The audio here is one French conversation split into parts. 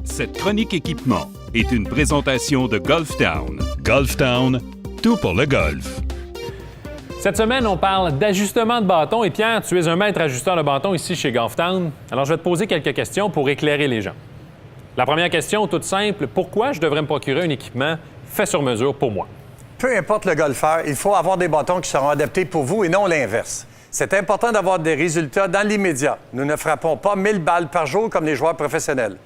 Cette chronique équipement est une présentation de Golf Town. Golf Town, tout pour le golf. Cette semaine, on parle d'ajustement de bâton. Et Pierre, tu es un maître ajusteur de bâton ici chez Golf Town. Alors, je vais te poser quelques questions pour éclairer les gens. La première question, toute simple, pourquoi je devrais me procurer un équipement fait sur mesure pour moi? Peu importe le golfeur, il faut avoir des bâtons qui seront adaptés pour vous et non l'inverse. C'est important d'avoir des résultats dans l'immédiat. Nous ne frappons pas 1000 balles par jour comme les joueurs professionnels.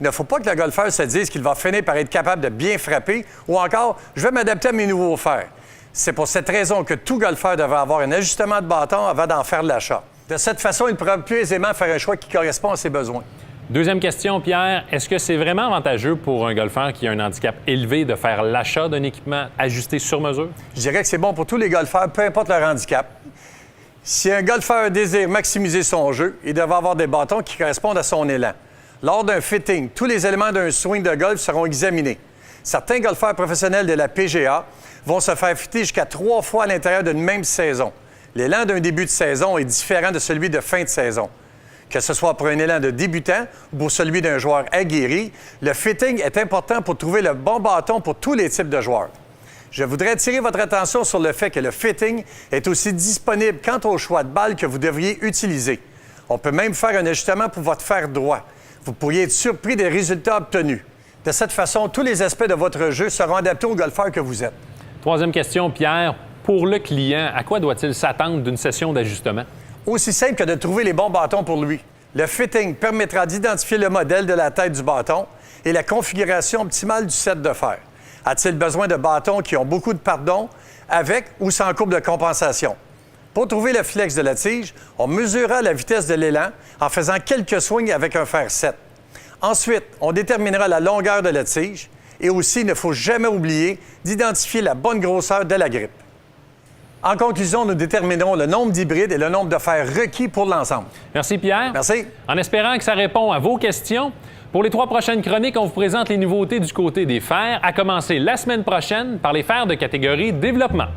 Il ne faut pas que le golfeur se dise qu'il va finir par être capable de bien frapper ou encore « je vais m'adapter à mes nouveaux fers ». C'est pour cette raison que tout golfeur devrait avoir un ajustement de bâton avant d'en faire l'achat. De cette façon, il pourra plus aisément faire un choix qui correspond à ses besoins. Deuxième question, Pierre. Est-ce que c'est vraiment avantageux pour un golfeur qui a un handicap élevé de faire l'achat d'un équipement ajusté sur mesure? Je dirais que c'est bon pour tous les golfeurs, peu importe leur handicap. Si un golfeur désire maximiser son jeu, il devrait avoir des bâtons qui correspondent à son élan. Lors d'un fitting, tous les éléments d'un swing de golf seront examinés. Certains golfeurs professionnels de la PGA vont se faire fitter jusqu'à 3 fois à l'intérieur d'une même saison. L'élan d'un début de saison est différent de celui de fin de saison. Que ce soit pour un élan de débutant ou pour celui d'un joueur aguerri, le fitting est important pour trouver le bon bâton pour tous les types de joueurs. Je voudrais attirer votre attention sur le fait que le fitting est aussi disponible quant au choix de balle que vous devriez utiliser. On peut même faire un ajustement pour votre fer droit. Vous pourriez être surpris des résultats obtenus. De cette façon, tous les aspects de votre jeu seront adaptés au golfeur que vous êtes. Troisième question, Pierre. Pour le client, à quoi doit-il s'attendre d'une session d'ajustement? Aussi simple que de trouver les bons bâtons pour lui. Le fitting permettra d'identifier le modèle de la tête du bâton et la configuration optimale du set de fer. A-t-il besoin de bâtons qui ont beaucoup de pardon, avec ou sans courbe de compensation? Pour trouver le flex de la tige, on mesurera la vitesse de l'élan en faisant quelques swings avec un fer 7. Ensuite, on déterminera la longueur de la tige et aussi, il ne faut jamais oublier d'identifier la bonne grosseur de la grippe. En conclusion, nous déterminerons le nombre d'hybrides et le nombre de fers requis pour l'ensemble. Merci, Pierre. Merci. En espérant que ça répond à vos questions, pour les 3 prochaines chroniques, on vous présente les nouveautés du côté des fers, à commencer la semaine prochaine par les fers de catégorie développement.